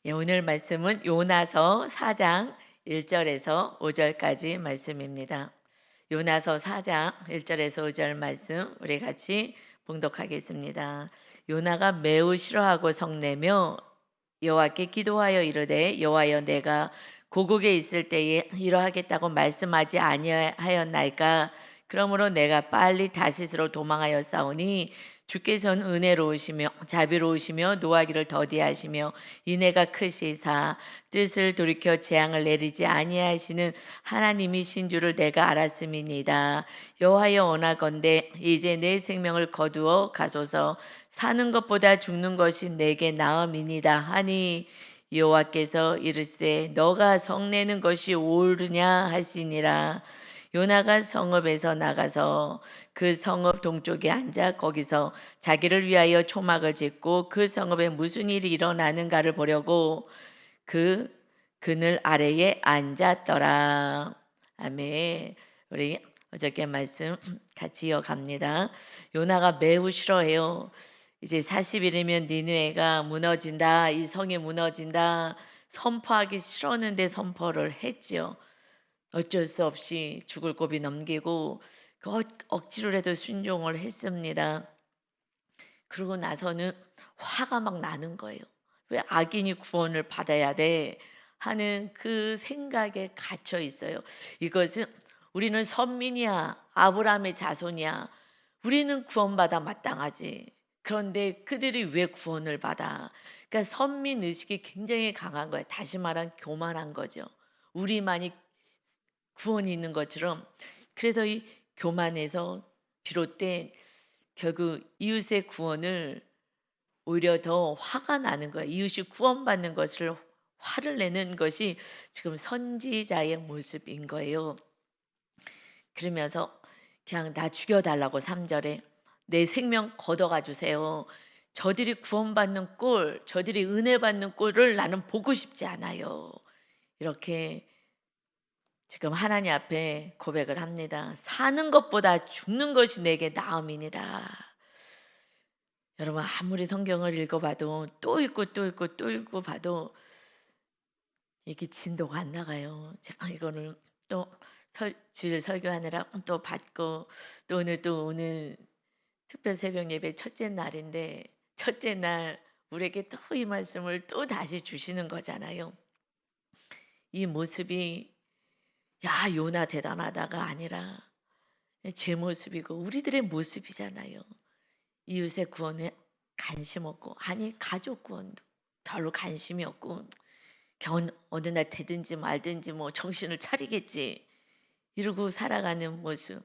예, 오늘 말씀은 요나서 4장 1절에서 5절까지 말씀입니다. 요나서 4장 1절에서 5절 말씀 우리 같이 봉독하겠습니다. 요나가 매우 싫어하고 성내며 여호와께 기도하여 이르되 여호와여 내가 고국에 있을 때에 이러하겠다고 말씀하지 아니하였나이까. 그러므로 내가 빨리 다시스로 도망하여 싸우니 주께서는 은혜로우시며 자비로우시며 노하기를 더디하시며 인애가 크시사 뜻을 돌이켜 재앙을 내리지 아니하시는 하나님이신 줄을 내가 알았음이니이다. 여호와여 원하건대 이제 내 생명을 거두어 가소서. 사는 것보다 죽는 것이 내게 나음이니이다 하니 여호와께서 이르시되 너가 성내는 것이 옳으냐 하시니라. 요나가 성읍에서 나가서 그 성읍 동쪽에 앉아 거기서 자기를 위하여 초막을 짓고 그 성읍에 무슨 일이 일어나는가를 보려고 그 그늘 아래에 앉았더라. 아멘. 우리 어저께 말씀 같이 이어갑니다. 요나가 매우 싫어해요. 이제 40일이면 니느웨가 무너진다, 이 성이 무너진다 선포하기 싫었는데 선포를 했죠. 어쩔 수 없이 죽을 고비 넘기고 억지로라도 순종을 했습니다. 그러고 나서는 화가 막 나는 거예요. 왜 악인이 구원을 받아야 돼 하는 그 생각에 갇혀 있어요. 이것은 우리는 선민이야, 아브라함의 자손이야, 우리는 구원받아 마땅하지. 그런데 그들이 왜 구원을 받아? 그러니까 선민 의식이 굉장히 강한 거예요. 다시 말하면 교만한 거죠. 우리만이 구원이 있는 것처럼. 그래서 이 교만에서 비롯된 결국 이웃의 구원을 오히려 더 화가 나는 거예요. 이웃이 구원받는 것을 화를 내는 것이 지금 선지자의 모습인 거예요. 그러면서 그냥 나 죽여달라고 3절에 내 생명 걷어가 주세요. 저들이 구원받는 꼴, 저들이 은혜 받는 꼴을 나는 보고 싶지 않아요. 이렇게 지금 하나님 앞에 고백을 합니다. 사는 것보다 죽는 것이 내게 나음이니라. 여러분 아무리 성경을 읽어봐도 또 읽고 또 읽고 또 읽고 봐도 이게 진도가 안 나가요. 자, 이거를 또 주일 설교하느라 또 받고 또 오늘 특별 새벽 예배 첫째 날인데 첫째 날 우리에게 또 이 말씀을 또 다시 주시는 거잖아요. 이 모습이 야 요나 대단하다가 아니라 제 모습이고 우리들의 모습이잖아요. 이웃의 구원에 관심 없고, 아니 가족 구원도 별로 관심이 없고, 어느 날 되든지 말든지 뭐 정신을 차리겠지 이러고 살아가는 모습.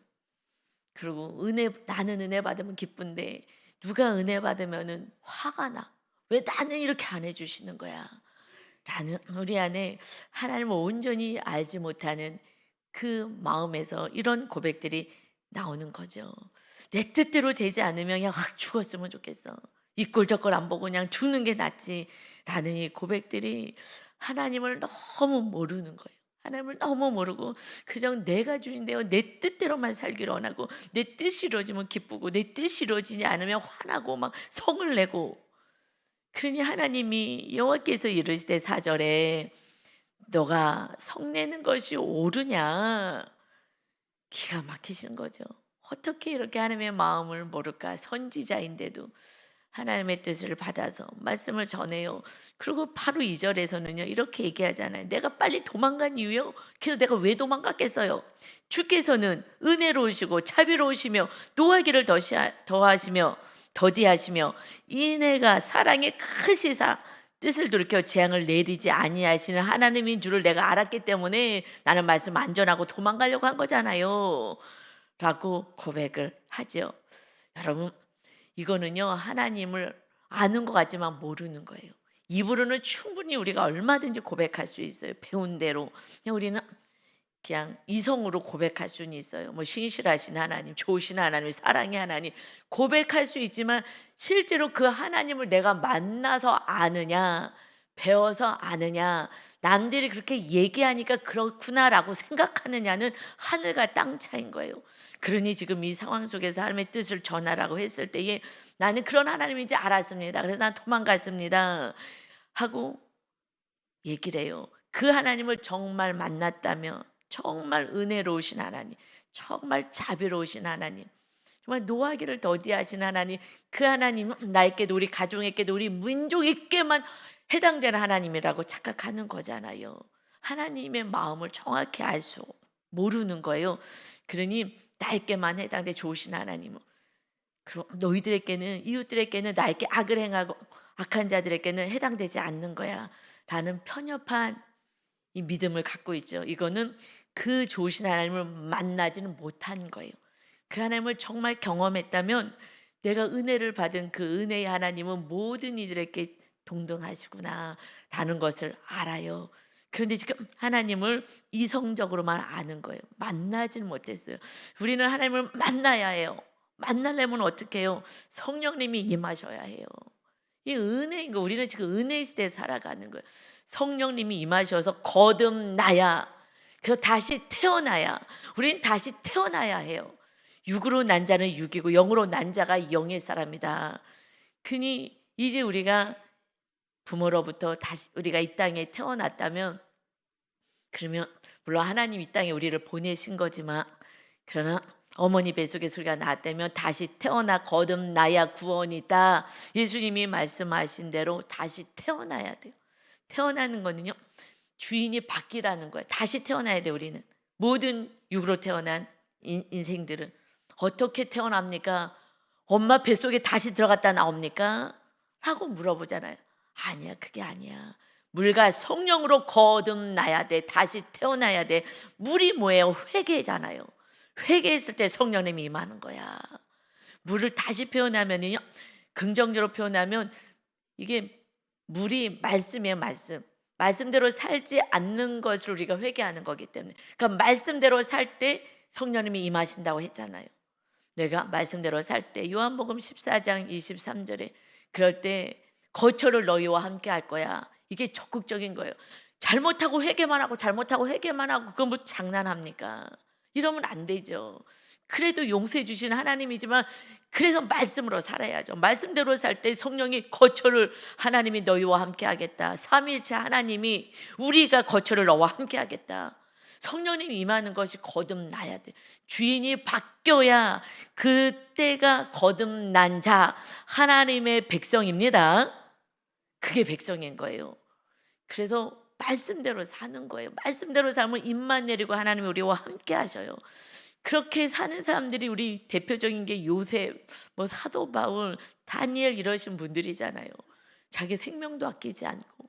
그리고 나는 은혜 받으면 기쁜데 누가 은혜 받으면은 화가 나. 왜 나는 이렇게 안 해주시는 거야? 라는 우리 안에 하나님을 온전히 알지 못하는 그 마음에서 이런 고백들이 나오는 거죠. 내 뜻대로 되지 않으면 그냥 확 죽었으면 좋겠어. 이 꼴 저 꼴 안 보고 그냥 죽는 게 낫지. 라는 이 고백들이 하나님을 너무 모르는 거예요. 하나님을 너무 모르고 그냥 내가 주인데요, 내 뜻대로만 살기를 원하고 내 뜻이 이루어지면 기쁘고 내 뜻이 이루어지지 않으면 화나고 막 성을 내고. 그러니 하나님이 여호와께서 이르시되 4절에 너가 성내는 것이 옳으냐. 기가 막히신 거죠. 어떻게 이렇게 하나님의 마음을 모를까. 선지자인데도 하나님의 뜻을 받아서 말씀을 전해요. 그리고 바로 2절에서는요 이렇게 얘기하잖아요. 내가 빨리 도망간 이유요, 그래서 내가 왜 도망갔겠어요? 주께서는 은혜로우시고 자비로우시며 노하기를 더하시며 더디하시며 인애가 사랑이 크시사 뜻을 돌이켜 재앙을 내리지 아니하시는 하나님인 줄을 내가 알았기 때문에 나는 말씀 안 전하고 도망가려고 한 거잖아요 라고 고백을 하죠. 여러분 이거는요 하나님을 아는 것 같지만 모르는 거예요. 입으로는 충분히 우리가 얼마든지 고백할 수 있어요. 배운 대로. 그냥 우리는 그냥 이성으로 고백할 수는 있어요. 뭐 신실하신 하나님, 좋으신 하나님, 사랑의 하나님 고백할 수 있지만 실제로 그 하나님을 내가 만나서 아느냐, 배워서 아느냐, 남들이 그렇게 얘기하니까 그렇구나라고 생각하느냐는 하늘과 땅 차이인 거예요. 그러니 지금 이 상황 속에서 하나님의 뜻을 전하라고 했을 때에 나는 그런 하나님인지 알았습니다. 그래서 난 도망갔습니다 하고 얘기를 해요. 그 하나님을 정말 만났다면 정말 은혜로우신 하나님, 정말 자비로우신 하나님, 정말 노하기를 더디하신 하나님, 그 하나님은 나에게도 우리 가족에게도 우리 민족에게만 해당되는 하나님이라고 착각하는 거잖아요. 하나님의 마음을 정확히 알 수 모르는 거예요. 그러니 나에게만 해당돼 좋으신 하나님은 그럼 너희들에게는 이웃들에게는 나에게 악을 행하고 악한 자들에게는 해당되지 않는 거야 라는 편협한 이 믿음을 갖고 있죠. 이거는 그 좋으신 하나님을 만나지는 못한 거예요. 그 하나님을 정말 경험했다면 내가 은혜를 받은 그 은혜의 하나님은 모든 이들에게 동등하시구나 라는 것을 알아요. 그런데 지금 하나님을 이성적으로만 아는 거예요. 만나지는 못했어요. 우리는 하나님을 만나야 해요. 만나려면 어떻게 해요? 성령님이 임하셔야 해요. 이 은혜인 거. 우리는 지금 은혜 시대에 살아가는 거예요. 성령님이 임하셔서 거듭나야, 그래서 다시 태어나야, 우리는 다시 태어나야 해요. 육으로 난 자는 육이고 영으로 난 자가 영의 사람이다. 그니 이제 우리가 부모로부터 다시 우리가 이 땅에 태어났다면, 그러면 물론 하나님 이 땅에 우리를 보내신 거지만, 그러나 어머니 뱃속에서 우리가 낳았다면 다시 태어나 거듭나야 구원이다. 예수님이 말씀하신 대로 다시 태어나야 돼요. 태어나는 거는요, 주인이 바뀌라는 거예요. 다시 태어나야 돼요. 우리는 모든 육으로 태어난 인생들은 어떻게 태어납니까? 엄마 뱃속에 다시 들어갔다 나옵니까? 라고 물어보잖아요. 아니야, 그게 아니야. 물과 성령으로 거듭나야 돼. 다시 태어나야 돼. 물이 뭐예요? 회개잖아요. 회개했을 때 성령님이 임하는 거야. 물을 다시 표현하면요, 긍정적으로 표현하면 이게 물이 말씀이에요. 말씀대로 살지 않는 것을 우리가 회개하는 거기 때문에, 그러니까 말씀대로 살 때 성령님이 임하신다고 했잖아요. 내가 말씀대로 살 때 요한복음 14장 23절에 그럴 때 거처를 너희와 함께 할 거야. 이게 적극적인 거예요. 잘못하고 회개만 하고 잘못하고 회개만 하고 그건 뭐 장난합니까? 이러면 안 되죠. 그래도 용서해 주신 하나님이지만 그래서 말씀으로 살아야죠. 말씀대로 살 때 성령이 거처를, 하나님이 너희와 함께 하겠다. 삼위일체 하나님이 우리가 거처를 너와 함께 하겠다. 성령님이 임하는 것이 거듭나야 돼. 주인이 바뀌어야 그때가 거듭난 자, 하나님의 백성입니다. 그게 백성인 거예요. 그래서 말씀대로 사는 거예요. 말씀대로 살면 입만 내리고 하나님이 우리와 함께 하셔요. 그렇게 사는 사람들이 우리 대표적인 게 요셉, 뭐 사도 바울, 다니엘 이러신 분들이잖아요. 자기 생명도 아끼지 않고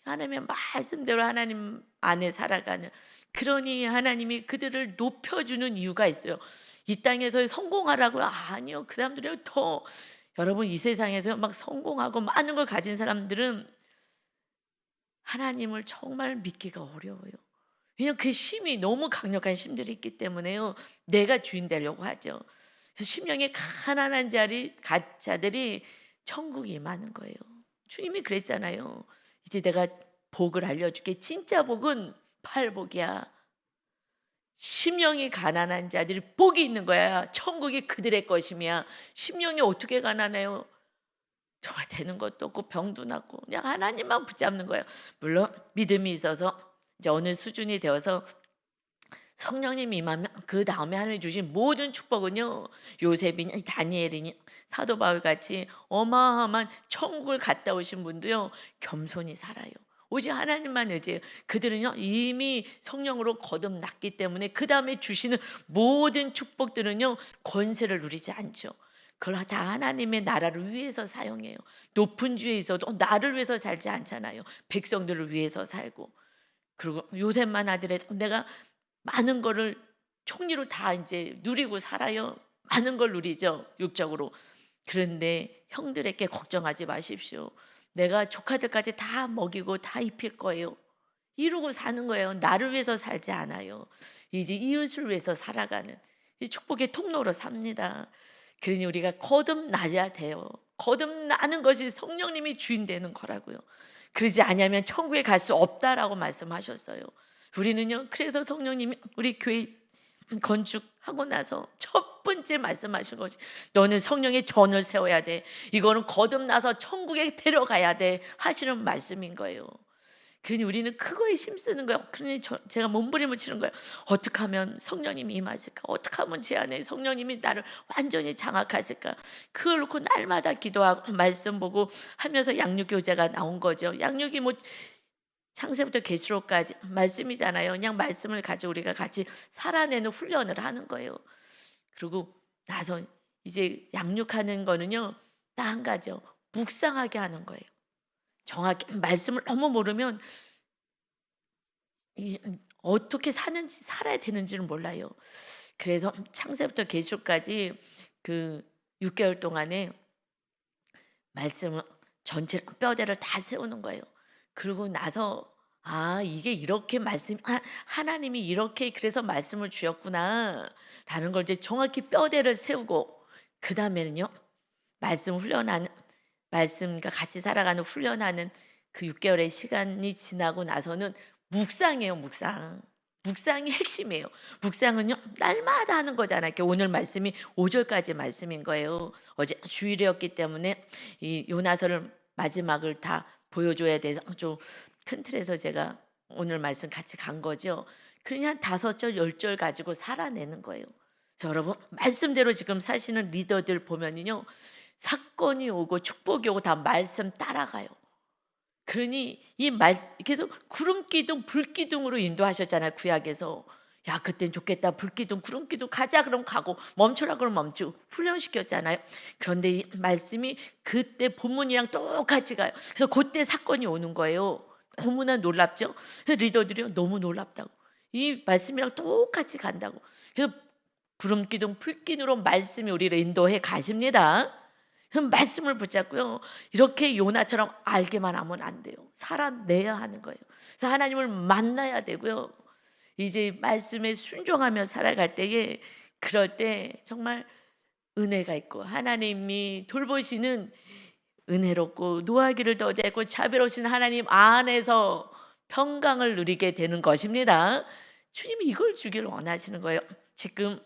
하나님의 말씀대로 하나님 안에 살아가는, 그러니 하나님이 그들을 높여주는 이유가 있어요. 이 땅에서 성공하라고요? 아니요. 그 사람들은 더, 여러분 이 세상에서 막 성공하고 많은 걸 가진 사람들은 하나님을 정말 믿기가 어려워요. 왜냐하면 그 힘이 너무 강력한 힘들이 있기 때문에요. 내가 주인 되려고 하죠. 그래서 심령이 가난한 자들이 천국에 임하는 거예요. 주님이 그랬잖아요. 이제 내가 복을 알려줄게. 진짜 복은 팔복이야. 심령이 가난한 자들이 복이 있는 거야. 천국이 그들의 것이며. 심령이 어떻게 가난해요? 정말 되는 것도 없고 병도 났고 그냥 하나님만 붙잡는 거예요. 물론 믿음이 있어서 이제 어느 수준이 되어서 성령님이 임하면 그 다음에 하나님 주신 모든 축복은요, 요셉이니 다니엘이니 사도 바울 같이 어마어마한 천국을 갔다 오신 분도요 겸손히 살아요. 오직 하나님만 의지해요. 그들은요 이미 성령으로 거듭났기 때문에 그 다음에 주시는 모든 축복들은요 권세를 누리지 않죠. 그걸 다 하나님의 나라를 위해서 사용해요. 높은 주에 있어도 나를 위해서 살지 않잖아요. 백성들을 위해서 살고. 그리고 요셉만 하더라도 내가 많은 거를 총리로 다 이제 누리고 살아요. 많은 걸 누리죠, 육적으로. 그런데 형들에게 걱정하지 마십시오. 내가 조카들까지 다 먹이고 다 입힐 거예요. 이루고 사는 거예요. 나를 위해서 살지 않아요. 이제 이웃을 위해서 살아가는 이 축복의 통로로 삽니다. 그러니 우리가 거듭나야 돼요. 거듭나는 것이 성령님이 주인 되는 거라고요. 그러지 않으면 천국에 갈 수 없다라고 말씀하셨어요. 우리는요, 그래서 성령님이 우리 교회 건축하고 나서 첫 번째 말씀하신 것이 너는 성령의 전을 세워야 돼. 이거는 거듭나서 천국에 데려가야 돼 하시는 말씀인 거예요. 그러니 우리는 그거에 힘쓰는 거예요. 그러니 제가 몸부림을 치는 거예요. 어떻게 하면 성령님이 임하실까? 어떻게 하면 제 안에 성령님이 나를 완전히 장악하실까? 그걸 놓고 날마다 기도하고 말씀 보고 하면서 양육교제가 나온 거죠. 양육이 뭐 창세부터 계시록까지 말씀이잖아요. 그냥 말씀을 가지고 우리가 같이 살아내는 훈련을 하는 거예요. 그리고 나서 이제 양육하는 거는요, 딱 한 가지요. 묵상하게 하는 거예요. 정확히 말씀을 너무 모르면 어떻게 사는지 살아야 되는지를 몰라요. 그래서 창세부터 계시록까지 그 6개월 동안에 말씀을 전체 뼈대를 다 세우는 거예요. 그러고 나서 이게 이렇게 하나님이 이렇게 그래서 말씀을 주셨구나라는 걸 이제 정확히 뼈대를 세우고, 그 다음에는요, 말씀과 같이 살아가는 훈련하는 그 6개월의 시간이 지나고 나서는 묵상이에요. 묵상이 핵심이에요. 묵상은요, 날마다 하는 거잖아요. 이렇게 오늘 말씀이 5절까지 말씀인 거예요. 어제 주일이었기 때문에 이 요나서를 마지막을 다 보여줘야 돼서 좀 큰 틀에서 제가 오늘 말씀 같이 간 거죠. 그냥 5절, 10절 가지고 살아내는 거예요. 여러분, 말씀대로 지금 사시는 리더들 보면요, 사건이 오고 축복이 오고 다 말씀 따라가요. 그러니 이 말씀 계속 구름기둥 불기둥으로 인도하셨잖아요. 구약에서. 야, 그땐 좋겠다. 불기둥 구름기둥 가자 그럼 가고, 멈춰라 그럼 멈추고 훈련시켰잖아요. 그런데 이 말씀이 그때 본문이랑 똑같이 가요. 그래서 그때 사건이 오는 거예요. 너무나 놀랍죠. 리더들이 너무 놀랍다고, 이 말씀이랑 똑같이 간다고. 그래서 구름기둥 불기둥으로 말씀이 우리를 인도해 가십니다. 그럼 말씀을 붙잡고요, 이렇게 요나처럼 알게만 하면 안 돼요. 살아내야 하는 거예요. 그래서 하나님을 만나야 되고요, 이제 말씀에 순종하며 살아갈 때에, 그럴 때 정말 은혜가 있고 하나님이 돌보시는 은혜롭고 노하기를 더디하고 자비로우신 하나님 안에서 평강을 누리게 되는 것입니다. 주님이 이걸 주기를 원하시는 거예요. 지금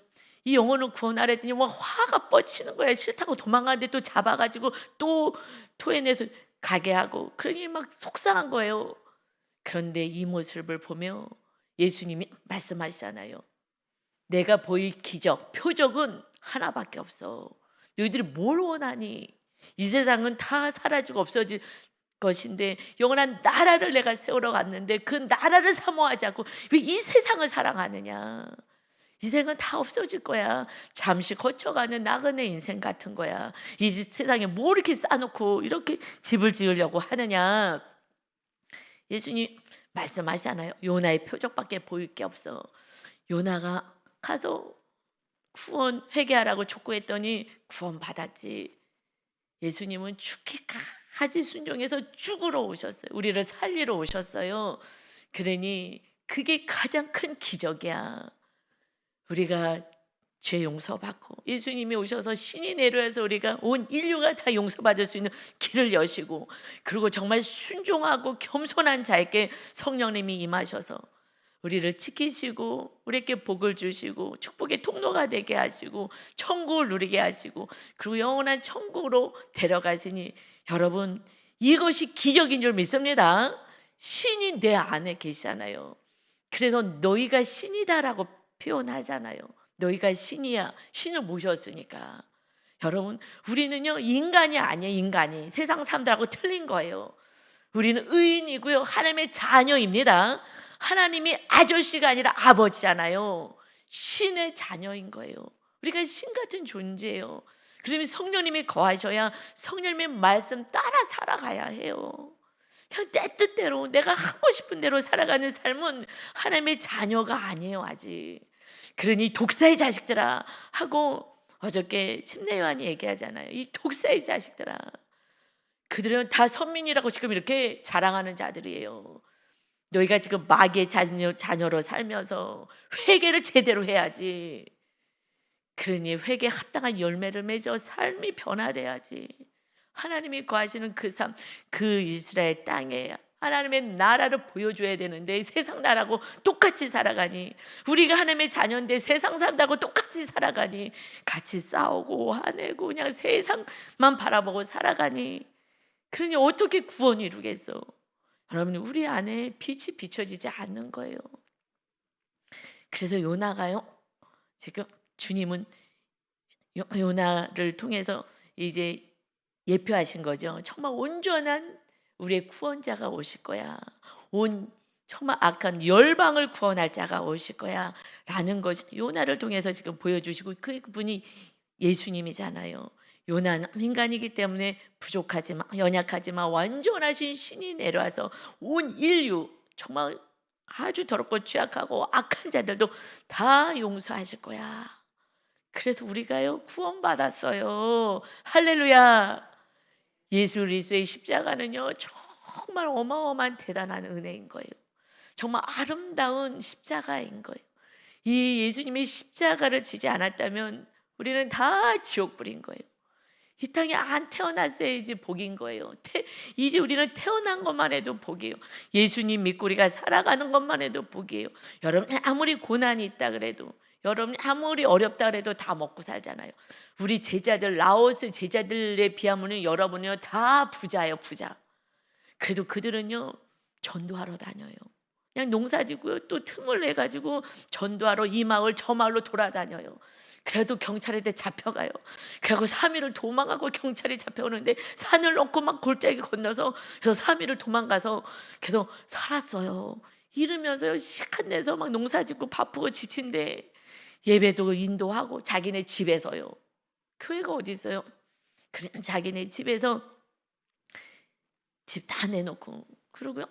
이 영혼을 구원하려 했더니 막 화가 뻗치는 거예요. 싫다고 도망가는데 또 잡아가지고 또 토해내서 가게 하고, 그러니 막 속상한 거예요. 그런데 이 모습을 보며 예수님이 말씀하시잖아요. 내가 보일 기적, 표적은 하나밖에 없어. 너희들이 뭘 원하니? 이 세상은 다 사라지고 없어질 것인데 영원한 나라를 내가 세우러 갔는데 그 나라를 사모하지 않고 왜 이 세상을 사랑하느냐? 이 생은 다 없어질 거야. 잠시 거쳐가는 나그네 인생 같은 거야. 이 세상에 뭐 이렇게 쌓아놓고 이렇게 집을 지으려고 하느냐? 예수님 말씀하시잖아요. 요나의 표적밖에 보일 게 없어. 요나가 가서 구원 회개하라고 촉구했더니 구원 받았지. 예수님은 죽기까지 순종해서 죽으러 오셨어요. 우리를 살리러 오셨어요. 그러니 그게 가장 큰 기적이야. 우리가 죄 용서받고 예수님이 오셔서 신이 내려와서 우리가 온 인류가 다 용서받을 수 있는 길을 여시고, 그리고 정말 순종하고 겸손한 자에게 성령님이 임하셔서 우리를 지키시고 우리에게 복을 주시고 축복의 통로가 되게 하시고 천국을 누리게 하시고, 그리고 영원한 천국으로 데려가시니, 여러분 이것이 기적인 줄 믿습니다. 신이 내 안에 계시잖아요. 그래서 너희가 신이다라고 표현하잖아요. 너희가 신이야. 신을 모셨으니까. 여러분, 우리는요 인간이 아니에요. 인간이 세상 사람들하고 틀린 거예요. 우리는 의인이고요, 하나님의 자녀입니다. 하나님이 아저씨가 아니라 아버지잖아요. 신의 자녀인 거예요. 우리가 신 같은 존재예요. 그러면 성령님이 거하셔야 성령님의 말씀 따라 살아가야 해요. 그냥 내 뜻대로 내가 하고 싶은 대로 살아가는 삶은 하나님의 자녀가 아니에요. 아직. 그러니 독사의 자식들아 하고 어저께 침례요한이 얘기하잖아요. 이 독사의 자식들아, 그들은 다 선민이라고 지금 이렇게 자랑하는 자들이에요. 너희가 지금 마귀의 자녀로 살면서 회개를 제대로 해야지. 그러니 회개에 합당한 열매를 맺어 삶이 변화돼야지. 하나님이 거하시는 그 삶, 그 이스라엘 땅에 하나님의 나라를 보여줘야 되는데 세상 나라고 똑같이 살아가니, 우리가 하나님의 자녀인데 세상 사람들하고 똑같이 살아가니, 같이 싸우고 화내고 그냥 세상만 바라보고 살아가니, 그러니 어떻게 구원을 이루겠어? 여러분, 우리 안에 빛이 비춰지지 않는 거예요. 그래서 요나가요, 지금 주님은 요나를 통해서 이제 예표하신 거죠. 정말 온전한 우리의 구원자가 오실 거야. 정말 악한 열방을 구원할 자가 오실 거야 라는 것이 요나를 통해서 지금 보여주시고, 그분이 예수님이잖아요. 요나는 인간이기 때문에 부족하지만, 연약하지만 완전하신 신이 내려와서 온 인류, 정말 아주 더럽고 취약하고 악한 자들도 다 용서하실 거야. 그래서 우리가요 구원받았어요. 할렐루야. 예수 그리스도의 십자가는요 정말 어마어마한 대단한 은혜인 거예요. 정말 아름다운 십자가인 거예요. 이 예수님의 십자가를 지지 않았다면 우리는 다 지옥불인 거예요. 이 땅에 안 태어났어야지 복인 거예요. 이제 우리는 태어난 것만 해도 복이에요. 예수님 믿고 우리가 살아가는 것만 해도 복이에요. 여러분, 아무리 고난이 있다 그래도, 여러분 아무리 어렵다 그래도 다 먹고 살잖아요. 우리 제자들, 라오스 제자들에 비하면 여러분요 다 부자예요, 부자. 그래도 그들은요 전도하러 다녀요. 그냥 농사지고요, 또 틈을 내 가지고 전도하러 이 마을 저 마을로 돌아다녀요. 그래도 경찰한테 잡혀가요. 그리고 3일을 도망가고 경찰이 잡혀오는데 산을 넘고 막 골짜기 건너서 그래서 3일을 도망가서 계속 살았어요. 이러면서요 시간 내서 막 농사짓고 바쁘고 지친데 예배도 인도하고 자기네 집에서요. 교회가 어디 있어요? 그냥 자기네 집에서 집 다 내놓고, 그러고요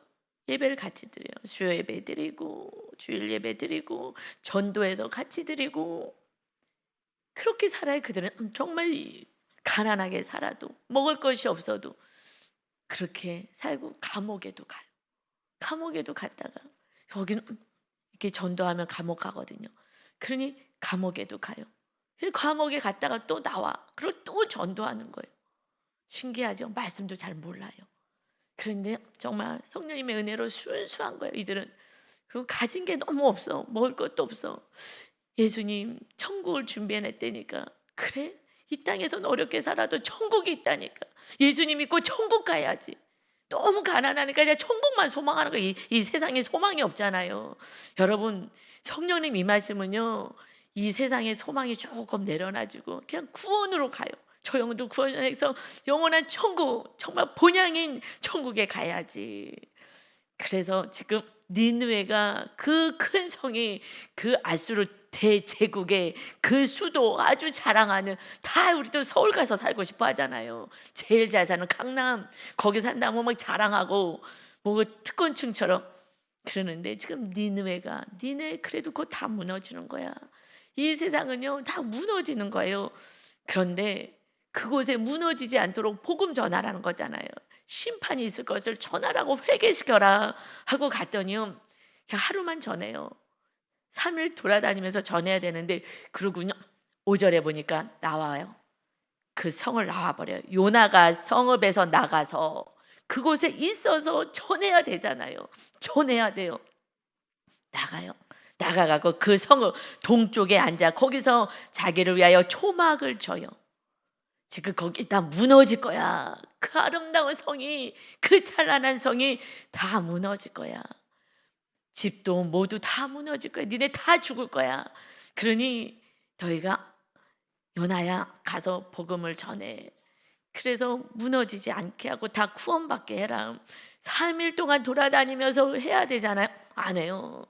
예배를 같이 드려요. 수요 예배 드리고 주일 예배 드리고 전도해서 같이 드리고, 그렇게 살아요. 그들은 정말 가난하게 살아도 먹을 것이 없어도 그렇게 살고, 감옥에도 가요. 감옥에도 갔다가, 여기는 이렇게 전도하면 감옥 가거든요. 그러니 감옥에도 가요. 감옥에 갔다가 또 나와. 그리고 또 전도하는 거예요. 신기하죠? 말씀도 잘 몰라요. 그런데 정말 성령님의 은혜로 순수한 거예요. 이들은 그 가진 게 너무 없어. 먹을 것도 없어. 예수님 천국을 준비해냈다니까. 그래? 이 땅에서는 어렵게 살아도 천국이 있다니까. 예수님 믿고 천국 가야지. 너무 가난하니까 이제 천국만 소망하는 거예요. 이 세상에 소망이 없잖아요. 여러분, 성령님 임하시면요 이 세상에 소망이 조금 내려놔지고 그냥 구원으로 가요. 저 영혼도 구원해서 영원한 천국, 정말 본향인 천국에 가야지. 그래서 지금 니느웨가 그 큰 성이, 그 아수르 대제국의 그 수도 아주 자랑하는, 다 우리도 서울 가서 살고 싶어 하잖아요. 제일 잘 사는 강남, 거기 산다면 막 자랑하고 뭐 특권층처럼 그러는데, 지금 니느웨 그래도 그거 다 무너지는 거야. 이 세상은요 다 무너지는 거예요. 그런데 그곳에 무너지지 않도록 복음 전하라는 거잖아요. 심판이 있을 것을 전하라고, 회개시켜라 하고 갔더니요 그냥 하루만 전해요. 3일 돌아다니면서 전해야 되는데, 그러군요 5절에 보니까 나와요. 그 성을 나와버려요. 요나가 성읍에서 나가서 그곳에 있어서 전해야 되잖아요. 전해야 돼요. 나가요. 나가가고 그 성읍 동쪽에 앉아 거기서 자기를 위하여 초막을 져요. 지금 거기 다 무너질 거야. 그 아름다운 성이, 그 찬란한 성이 다 무너질 거야. 집도 모두 다 무너질 거야. 니네 다 죽을 거야. 그러니 너희가 요나야 가서 복음을 전해. 그래서 무너지지 않게 하고 다 구원받게 해라. 3일 동안 돌아다니면서 해야 되잖아요. 안 해요.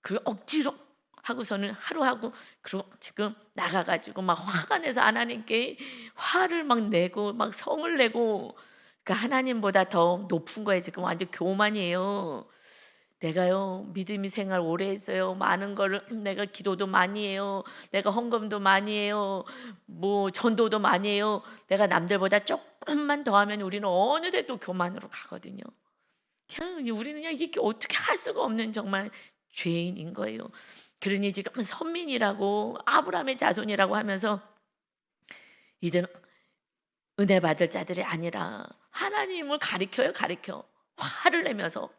그리고 억지로 하고서는 하루 하고, 그리고 지금 나가가지고 막 화가 내서 하나님께 화를 막 내고 막 성을 내고, 그러니까 하나님보다 더 높은 거에 지금 완전 교만이에요. 내가요 믿음이 생활 오래 했어요. 많은 거를 내가 기도도 많이 해요. 내가 헌금도 많이 해요. 뭐 전도도 많이 해요. 내가 남들보다 조금만 더 하면 우리는 어느새 또 교만으로 가거든요. 그냥 우리는 그냥 이게 어떻게 할 수가 없는 정말 죄인인 거예요. 그러니 지금 선민이라고 아브라함의 자손이라고 하면서 이제는 은혜 받을 자들이 아니라 하나님을 가리켜요. 화를 내면서.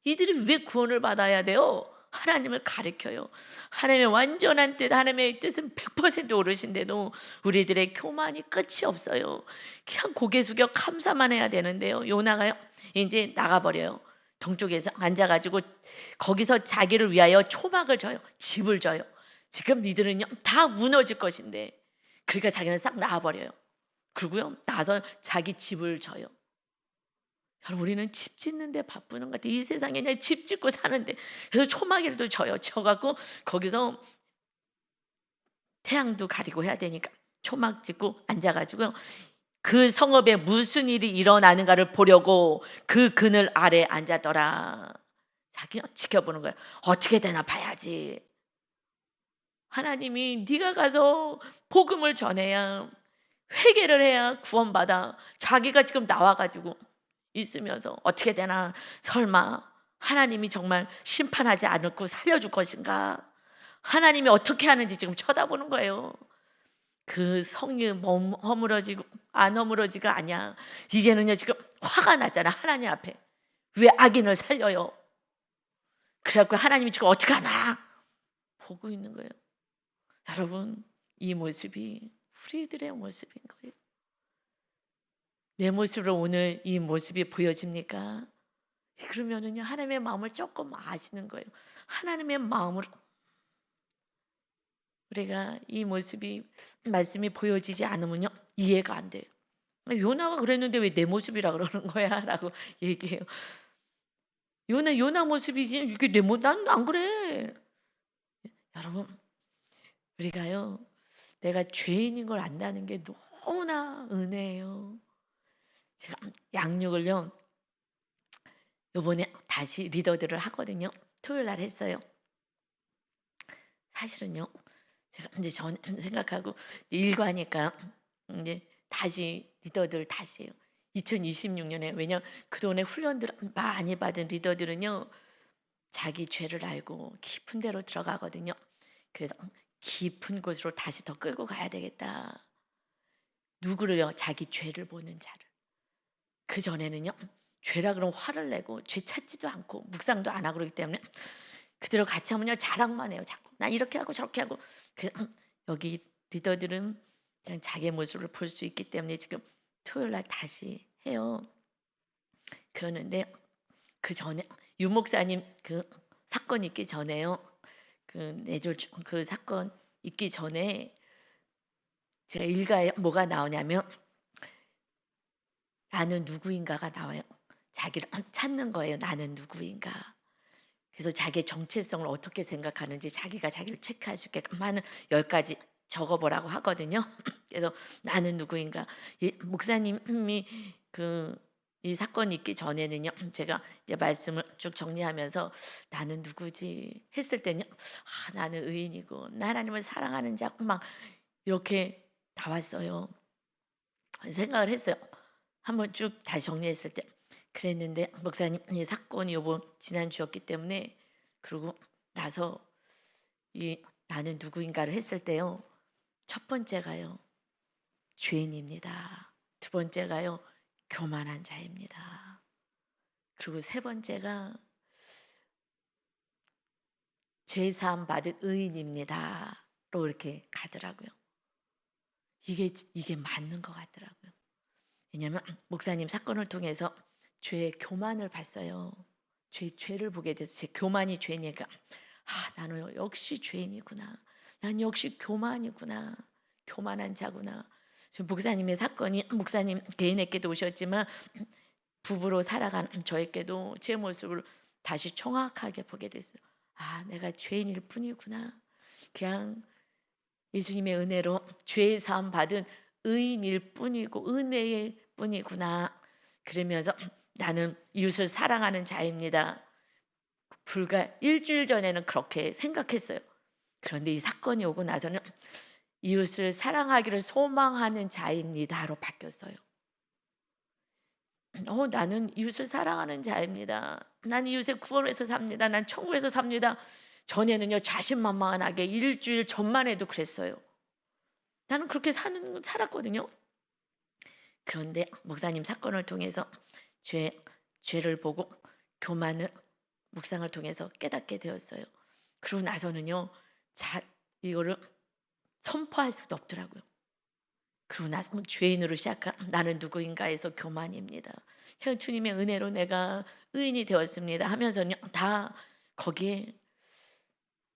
이들이 왜 구원을 받아야 돼요? 하나님을 가리켜요. 하나님의 완전한 뜻, 하나님의 뜻은 100% 옳으신데도 우리들의 교만이 끝이 없어요. 그냥 고개 숙여 감사만 해야 되는데요. 요나가 이제 나가버려요. 동쪽에서 앉아가지고 거기서 자기를 위하여 초막을 져요. 집을 져요. 지금 이들은요 다 무너질 것인데, 그러니까 자기는 싹 나와버려요. 그리고요 나서 자기 집을 져요. 여러분, 우리는 집 짓는데 바쁘는 것 같아요. 이 세상에 그냥 집 짓고 사는데, 그래서 초막이라도 져요. 져갖고 거기서 태양도 가리고 해야 되니까 초막 짓고 앉아가지고요, 그 성읍에 무슨 일이 일어나는가를 보려고 그 그늘 아래 앉았더라. 자기가 지켜보는 거예요. 어떻게 되나 봐야지. 하나님이 네가 가서 복음을 전해야, 회개를 해야 구원받아. 자기가 지금 나와가지고 있으면서 어떻게 되나, 설마 하나님이 정말 심판하지 않고 살려줄 것인가, 하나님이 어떻게 하는지 지금 쳐다보는 거예요. 그 성이 허물어지고 안 허물어지가 아니야. 이제는요 지금 화가 났잖아. 하나님 앞에 왜 악인을 살려요? 그래갖고 하나님이 지금 어떻게 하나 보고 있는 거예요. 여러분, 이 모습이 우리들의 모습인 거예요. 내 모습으로 오늘 이 모습이 보여집니까? 그러면은요 하나님의 마음을 조금 아시는 거예요. 하나님의 마음으로 우리가 이 모습이, 말씀이 보여지지 않으면요 이해가 안 돼요. 요나가 그랬는데 왜 내 모습이라 그러는 거야? 라고 얘기해요. 요나 모습이지 이게 내 모습, 난 안 그래. 여러분, 우리가요 내가 죄인인 걸 안다는 게 너무나 은혜예요. 제가 양육을요 요번에 다시 리더들을 하거든요. 토요일 날 했어요. 사실은요 제가 이제 전 생각하고 일과니까 이제 다시 리더들 다시 해요. 2026년에. 왜냐 그동안에 훈련들 많이 받은 리더들은요 자기 죄를 알고 깊은 데로 들어가거든요. 그래서 깊은 곳으로 다시 더 끌고 가야 되겠다. 누구를요? 자기 죄를 보는 자를. 그 전에는요 죄라 그러면 화를 내고 죄 찾지도 않고 묵상도 안 하고 그러기 때문에 그대로 같이 하면요 자랑만 해요. 자꾸 나 이렇게 하고 저렇게 하고. 그래서 여기 리더들은 그냥 자기의 모습을 볼 수 있기 때문에 지금 토요일 날 다시 해요. 그러는데 그 전에 유 목사님 그 사건 있기 전에요, 그 뇌졸 그 사건 있기 전에 제가 일가에 뭐가 나오냐면 나는 누구인가가 나와요. 자기를 찾는 거예요. 나는 누구인가. 그래서 자기의 정체성을 어떻게 생각하는지 자기가 자기를 체크할 수 있게끔 하는 10가지 적어보라고 하거든요. 그래서 나는 누구인가. 목사님이 이 사건이 있기 전에는요 제가 이제 말씀을 쭉 정리하면서 나는 누구지 했을 때는요 나는 의인이고 나 하나님을 사랑하는 자고 막 이렇게 나왔어요. 생각을 했어요. 한번 쭉 다시 정리했을 때 그랬는데, 목사님 이 사건이 요번 지난주였기 때문에 그러고 나서 이 나는 누구인가를 했을 때요 첫 번째가요 죄인입니다. 두 번째가요 교만한 자입니다. 그리고 세 번째가 죄사함 받은 의인입니다로 이렇게 가더라고요. 이게 맞는 것 같더라고요. 왜냐하면 목사님 사건을 통해서 죄의 교만을 봤어요. 죄를 보게 돼서 제 교만이 죄니까 나는 역시 죄인이구나. 난 역시 교만이구나. 교만한 자구나. 지금 목사님의 사건이 목사님 개인에게도 오셨지만 부부로 살아가는 저에게도 제 모습을 다시 총각하게 보게 됐어요. 내가 죄인일 뿐이구나. 그냥 예수님의 은혜로 죄 사함 받은 의인일 뿐이고 은혜의 뿐이구나. 그러면서 나는 이웃을 사랑하는 자입니다. 불과 일주일 전에는 그렇게 생각했어요. 그런데 이 사건이 오고 나서는 이웃을 사랑하기를 소망하는 자입니다로 바뀌었어요. 나는 이웃을 사랑하는 자입니다. 난 이웃의 구원에서 삽니다. 난 천국에서 삽니다. 전에는요 자신만만하게 일주일 전만 해도 그랬어요. 나는 그렇게 살았거든요. 그런데 목사님 사건을 통해서 죄를 보고 교만을 묵상을 통해서 깨닫게 되었어요. 그러고 나서는요 이거를 선포할 수도 없더라고요. 그러고 나서 죄인으로 시작한 나는 누구인가 해서 교만입니다. 그냥 주님의 은혜로 내가 의인이 되었습니다 하면서는 다 거기에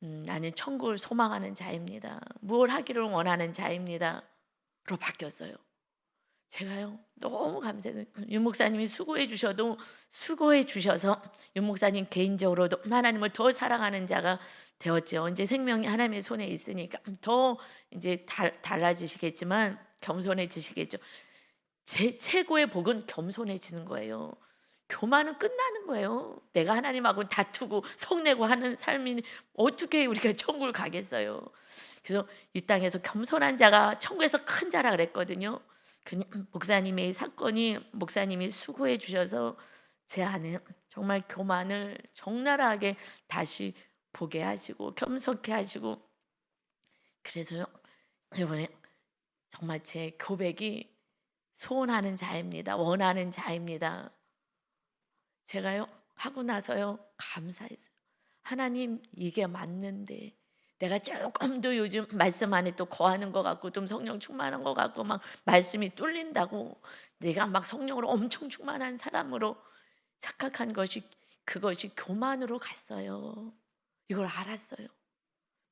나는 천국을 소망하는 자입니다. 무엇 하기를 원하는 자입니다. 로 바뀌었어요. 제가요 너무 감사해요. 윤 목사님이 수고해 주셔서 윤 목사님 개인적으로도 하나님을 더 사랑하는 자가 되었죠. 이제 생명이 하나님의 손에 있으니까 더 이제 달라지시겠지만 겸손해지시겠죠. 제 최고의 복은 겸손해지는 거예요. 교만은 끝나는 거예요. 내가 하나님하고 다투고 성내고 하는 삶이 어떻게 우리가 천국을 가겠어요. 그래서 이 땅에서 겸손한 자가 천국에서 큰 자라 그랬거든요. 목사님의 사건이 목사님이 수고해 주셔서 제 안에 정말 교만을 적나라하게 다시 보게 하시고 겸손케 하시고, 그래서요 이번에 정말 제 고백이 소원하는 자입니다. 원하는 자입니다. 제가요 하고 나서요 감사했어요. 하나님 이게 맞는데 내가 조금 더 요즘 말씀 안에 또 거하는 것 같고 좀 성령 충만한 것 같고 막 말씀이 뚫린다고 내가 막 성령으로 엄청 충만한 사람으로 착각한 것이 그것이 교만으로 갔어요. 이걸 알았어요.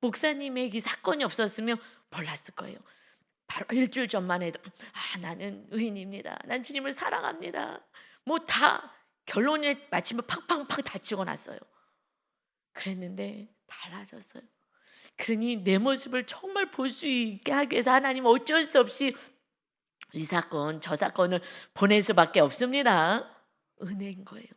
목사님의 이 사건이 없었으면 몰랐을 거예요. 바로 일주일 전만 해도 나는 의인입니다. 난 주님을 사랑합니다. 뭐 다 결론에 마침에 팡팡팡 다 찍어놨어요. 그랬는데 달라졌어요. 그러니 내 모습을 정말 볼 수 있게 하기 위해서 하나님 어쩔 수 없이 이 사건 저 사건을 보낼 수밖에 없습니다. 은혜인 거예요.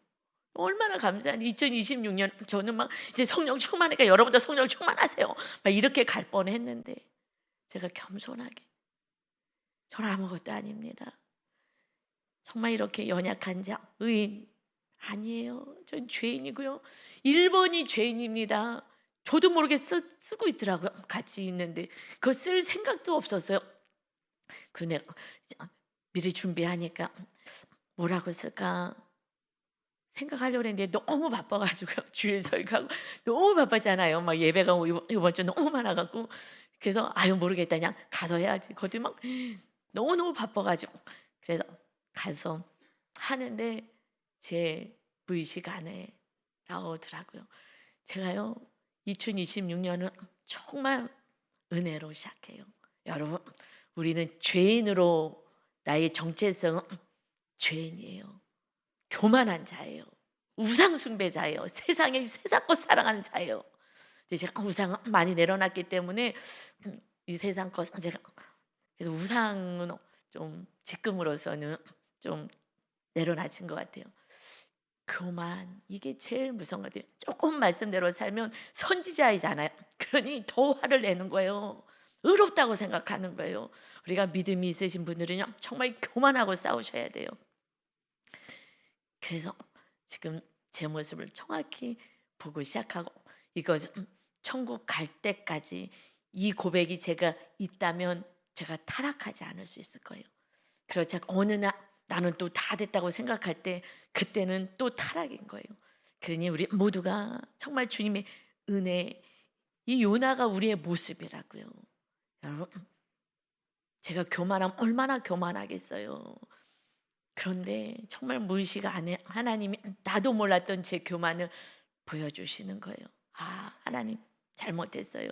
얼마나 감사한 2026년 저는 막 이제 성령 충만하니까 여러분도 성령 충만하세요 막 이렇게 갈 뻔했는데 제가 겸손하게 저는 아무것도 아닙니다. 정말 이렇게 연약한 자 의인 아니에요. 전 죄인이고요. 1번이 죄인입니다. 저도 모르게 쓰고 있더라고요. 같이 있는데 그거 쓸 생각도 없었어요. 근데 미리 준비하니까 뭐라고 쓸까 생각하려고 했는데 너무 바빠가지고요. 주일 설교하고 너무 바빴잖아요. 막 예배가 이번 주 너무 많아갖고 그래서 모르겠다 그냥 가서 해야지. 거기 막 너무너무 바빠가지고 그래서 가서 하는데 제 무의식 안에 나오더라고요. 제가요 2026년은 정말 은혜로 시작해요. 여러분 우리는 죄인으로 나의 정체성은 죄인이에요. 교만한 자예요. 우상 숭배자예요. 세상에 세상 것 사랑하는 자예요. 근데 제가 우상을 많이 내려놨기 때문에 이 세상 것 제가 그래서 우상은 좀 지금으로서는 좀 내려놔진 것 같아요. 교만 이게 제일 무서운 것 같아요. 조금 말씀대로 살면 선지자이잖아요. 그러니 더 화를 내는 거예요. 의롭다고 생각하는 거예요. 우리가 믿음이 있으신 분들은요 정말 교만하고 싸우셔야 돼요. 그래서 지금 제 모습을 정확히 보고 시작하고 이것은 천국 갈 때까지 이 고백이 제가 있다면 제가 타락하지 않을 수 있을 거예요. 그래서 제가 어느 날 나는 또 다 됐다고 생각할 때 그때는 또 타락인 거예요. 그러니 우리 모두가 정말 주님의 은혜 이 요나가 우리의 모습이라고요. 여러분 제가 교만하면 얼마나 교만하겠어요. 그런데 정말 무의식 안에 하나님이 나도 몰랐던 제 교만을 보여주시는 거예요. 하나님 잘못했어요.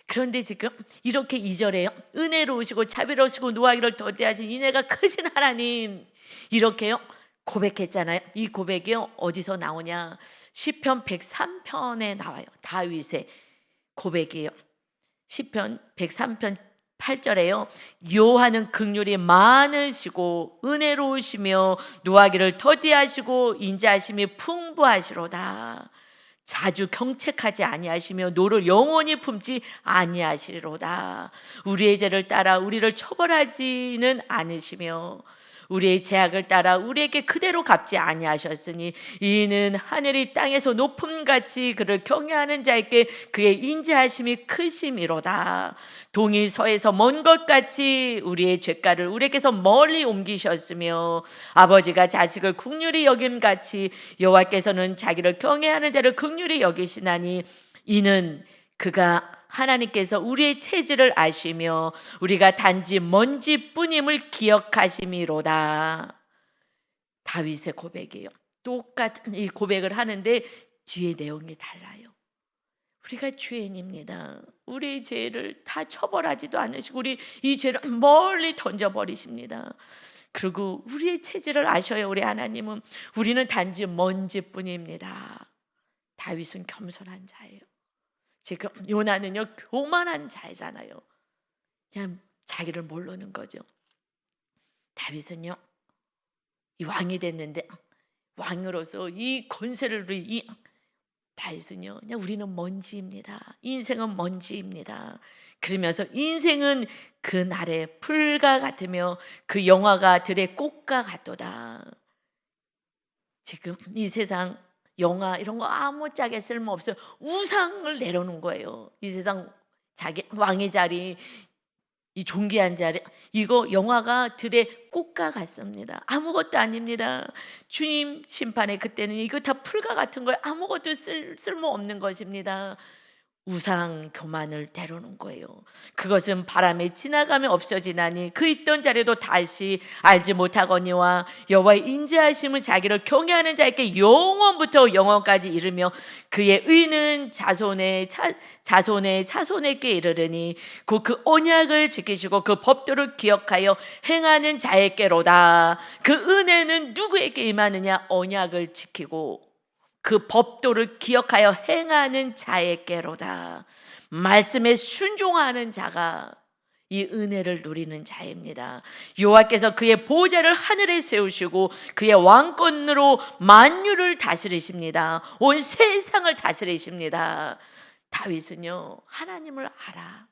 그런데 지금 이렇게 2절에요 은혜로우시고 자비로우시고 노하기를 더디하신 이내가 크신 하나님 이렇게요 고백했잖아요. 이 고백이요 어디서 나오냐 시편 103편에 나와요. 다윗의 고백이에요. 시편 103편 8절에요 여호와는 긍휼이 많으시고 은혜로우시며 노하기를 더디하시고 인자하심이 풍부하시로다. 자주 경책하지 아니하시며 노를 영원히 품지 아니하시리로다. 우리의 죄를 따라 우리를 처벌하지는 않으시며 우리의 죄악을 따라 우리에게 그대로 갚지 아니하셨으니 이는 하늘이 땅에서 높음같이 그를 경외하는 자에게 그의 인자하심이 크심이로다. 동이 서에서 먼 것 같이 우리의 죄가를 우리에게서 멀리 옮기셨으며 아버지가 자식을 긍휼히 여김같이 여호와께서는 자기를 경외하는 자를 긍휼히 여기시나니 이는 그가 하나님께서 우리의 체질을 아시며 우리가 단지 먼지뿐임을 기억하심이로다. 다윗의 고백이에요. 똑같은 이 고백을 하는데 뒤에 내용이 달라요. 우리가 죄인입니다. 우리의 죄를 다 처벌하지도 않으시고 우리 이 죄를 멀리 던져버리십니다. 그리고 우리의 체질을 아셔요. 우리 하나님은 우리는 단지 먼지뿐입니다. 다윗은 겸손한 자예요. 지금 요나는요 교만한 자잖아요. 그냥 자기를 모르는 거죠. 다윗은요 이 왕이 됐는데 왕으로서 이 권세를 누린 다윗은요 그냥 우리는 먼지입니다. 인생은 먼지입니다. 그러면서 인생은 그 날의 풀과 같으며 그 영화가 들의 꽃과 같도다. 지금 이 세상 영화 이런 거 아무짝에 쓸모없어요. 우상을 내려놓은 거예요. 이 세상 자기 왕의 자리, 이 존귀한 자리, 이거 영화가 들의 꽃과 같습니다. 아무것도 아닙니다. 주님 심판에 그때는 이거 다 풀과 같은 거예요. 아무것도 쓸모없는 것입니다. 우상 교만을 내려놓은 거예요. 그것은 바람에 지나가면 없어지나니 그 있던 자리도 다시 알지 못하거니와 여호와의 인자하심은 자기를 경외하는 자에게 영원부터 영원까지 이르며 그의 의는 자손의 차손에게 이르르니 곧 그 언약을 지키시고 그 법도를 기억하여 행하는 자에게로다. 그 은혜는 누구에게 임하느냐? 언약을 지키고 그 법도를 기억하여 행하는 자에게로다. 말씀에 순종하는 자가 이 은혜를 누리는 자입니다. 여호와께서 그의 보좌를 하늘에 세우시고 그의 왕권으로 만유를 다스리십니다. 온 세상을 다스리십니다. 다윗은요 하나님을 알아.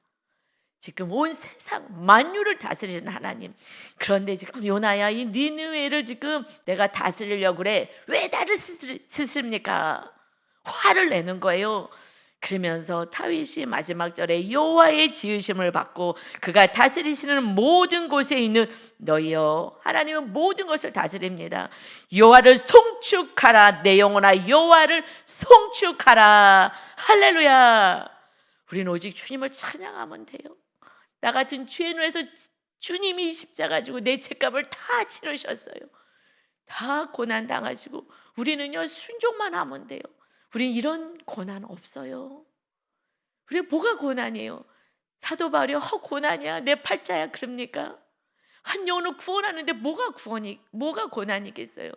지금 온 세상 만유를 다스리는 하나님. 그런데 지금 요나야 이 니느웨를 지금 내가 다스리려고 그래. 왜 나를 스십니까? 화를 내는 거예요. 그러면서 다윗이 마지막 절에 여호와의 지으심을 받고 그가 다스리시는 모든 곳에 있는 너희여, 하나님은 모든 것을 다스립니다. 여호와를 송축하라. 내 영혼아 여호와를 송축하라. 할렐루야. 우리는 오직 주님을 찬양하면 돼요. 나 같은 죄인을 위해서 주님이 십자가 지고 내 죄값을 다 치르셨어요. 다 고난 당하시고 우리는요 순종만 하면 돼요. 우린 이런 고난 없어요. 우리 뭐가 고난이에요? 사도 바울이 고난이야 내 팔자야 그럽니까? 한 영혼을 구원하는데 뭐가 고난이겠어요?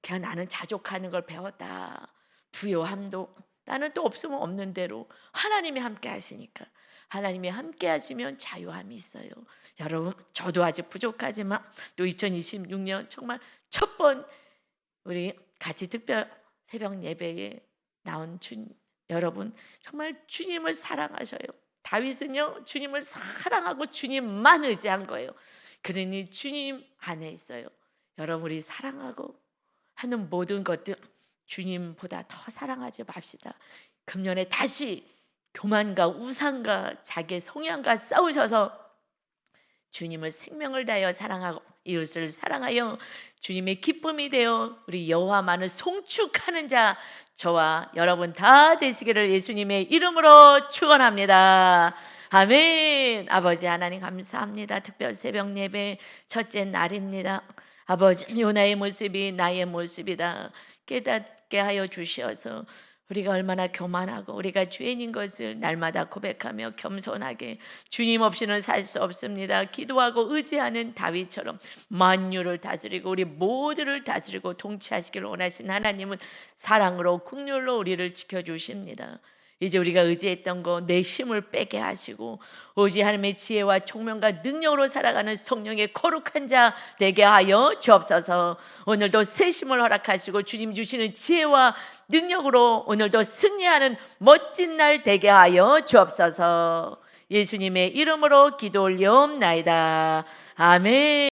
그냥 나는 자족하는 걸 배웠다. 부요함도 나는 또 없으면 없는 대로 하나님이 함께 하시니까. 하나님이 함께 하시면 자유함이 있어요. 여러분 저도 아직 부족하지만 또 2026년 정말 첫 번 우리 같이 특별 새벽 예배에 나온 여러분 정말 주님을 사랑하셔요. 다윗은요 주님을 사랑하고 주님만 의지한 거예요. 그러니 주님 안에 있어요. 여러분 우리 사랑하고 하는 모든 것들 주님보다 더 사랑하지 맙시다. 금년에 다시 교만과 우상과 자기의 성향과 싸우셔서 주님을 생명을 다하여 사랑하고 이웃을 사랑하여 주님의 기쁨이 되어 우리 여호와만을 송축하는 자 저와 여러분 다 되시기를 예수님의 이름으로 축원합니다. 아멘. 아버지 하나님 감사합니다. 특별 새벽 예배 첫째 날입니다. 아버지 요나의 모습이 나의 모습이다 깨닫게 하여 주시어서 우리가 얼마나 교만하고 우리가 죄인인 것을 날마다 고백하며 겸손하게 주님 없이는 살 수 없습니다. 기도하고 의지하는 다윗처럼 만유를 다스리고 우리 모두를 다스리고 통치하시기를 원하신 하나님은 사랑으로 긍휼로 우리를 지켜주십니다. 이제 우리가 의지했던 거 내 힘을 빼게 하시고 오직 하나님의 지혜와 총명과 능력으로 살아가는 성령의 거룩한 자 되게 하여 주옵소서. 오늘도 새 힘을 허락하시고 주님 주시는 지혜와 능력으로 오늘도 승리하는 멋진 날 되게 하여 주옵소서. 예수님의 이름으로 기도 올리옵나이다. 아멘.